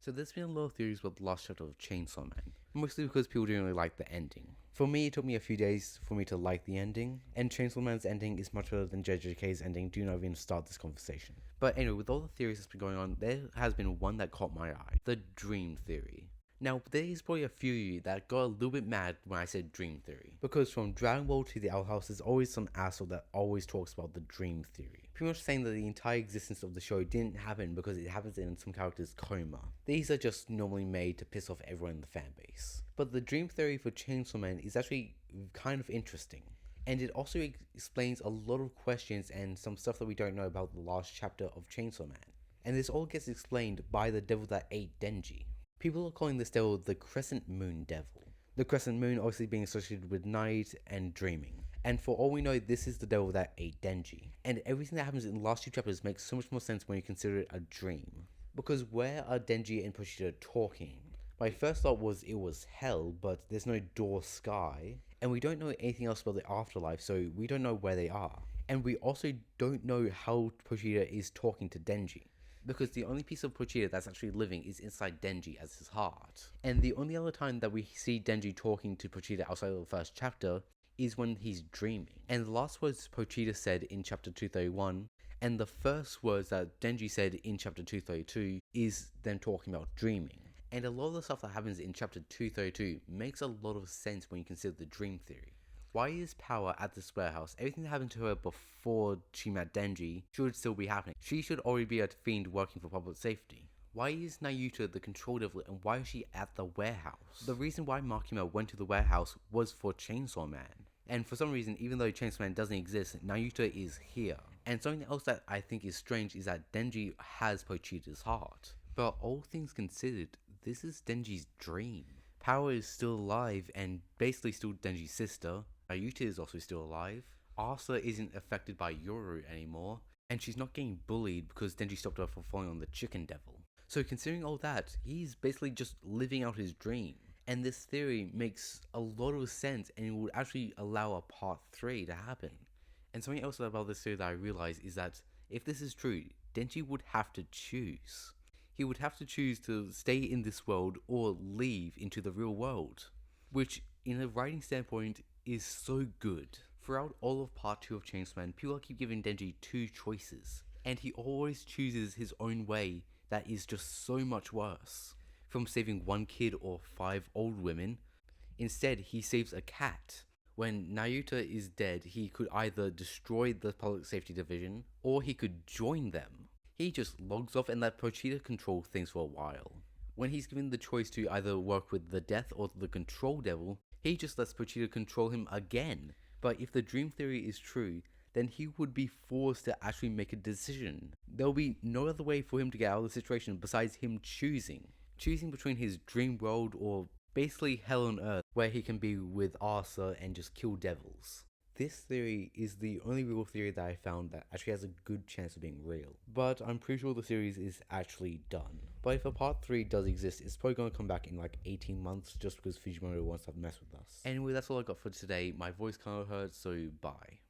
So there's been a lot of theories about the last chapter of Chainsaw Man, mostly because people didn't really like the ending. For me, it took me a few days for me to like the ending, and Chainsaw Man's ending is much better than JJK's ending. Do not even start this conversation. But anyway, with all the theories that's been going on, there has been one that caught my eye: the dream theory. Now, there is probably a few of you that got a little bit mad when I said dream theory, because from Dragon Ball to the Owl House, there's always some asshole that always talks about the dream theory, pretty much saying that the entire existence of the show didn't happen because it happens in some character's coma. These are just normally made to piss off everyone in the fanbase. But the dream theory for Chainsaw Man is actually kind of interesting, and it also explains a lot of questions and some stuff that we don't know about the last chapter of Chainsaw Man. And this all gets explained by the devil that ate Denji. People are calling this devil the Crescent Moon Devil. The Crescent Moon obviously being associated with night and dreaming. And for all we know, this is the devil that ate Denji. And everything that happens in the last two chapters makes so much more sense when you consider it a dream. Because where are Denji and Pochita talking? My first thought was it was hell, but there's no door sky. And we don't know anything else about the afterlife, so we don't know where they are. And we also don't know how Pochita is talking to Denji, because the only piece of Pochita that's actually living is inside Denji as his heart. And the only other time that we see Denji talking to Pochita outside of the first chapter is when he's dreaming. And the last words Pochita said in chapter 231, and the first words that Denji said in chapter 232 is them talking about dreaming. And a lot of the stuff that happens in chapter 232 makes a lot of sense when you consider the dream theory. Why is Power at this warehouse? Everything that happened to her before she met Denji should still be happening. She should already be a fiend working for public safety. Why is Naruto the control devil, and why is she at the warehouse? The reason why Makima went to the warehouse was for Chainsaw Man. And for some reason, even though Chainsaw Man doesn't exist, Naruto is here. And something else that I think is strange is that Denji has Pochita's heart. But all things considered, this is Denji's dream. Power is still alive and basically still Denji's sister. Ayuta is also still alive. Asa isn't affected by Yoru anymore, and she's not getting bullied because Denji stopped her from falling on the chicken devil. So considering all that, he's basically just living out his dream. And this theory makes a lot of sense, and it would actually allow a part 3 to happen. And something else about this theory that I realized is that if this is true, Denji would have to choose. He would have to choose to stay in this world or leave into the real world, which in a writing standpoint is so good. Throughout all of part 2 of Chainsaw Man, people keep giving Denji 2 choices, and he always chooses his own way that is just so much worse. From saving 1 kid or 5 old women, instead he saves a cat. When Naruto is dead, he could either destroy the public safety division, or he could join them. He just logs off and let Pochita control things for a while. When he's given the choice to either work with the Death or the Control Devil, he just lets Pochita control him again. But if the dream theory is true, then he would be forced to actually make a decision. There will be no other way for him to get out of the situation besides him choosing between his dream world or basically hell on earth, where he can be with Asa and just kill devils. This theory is the only real theory that I found that actually has a good chance of being real. But I'm pretty sure the series is actually done. But if a part 3 does exist, it's probably going to come back in like 18 months just because Fujimoto wants to mess with us. Anyway, that's all I got for today. My voice kind of hurts, so bye.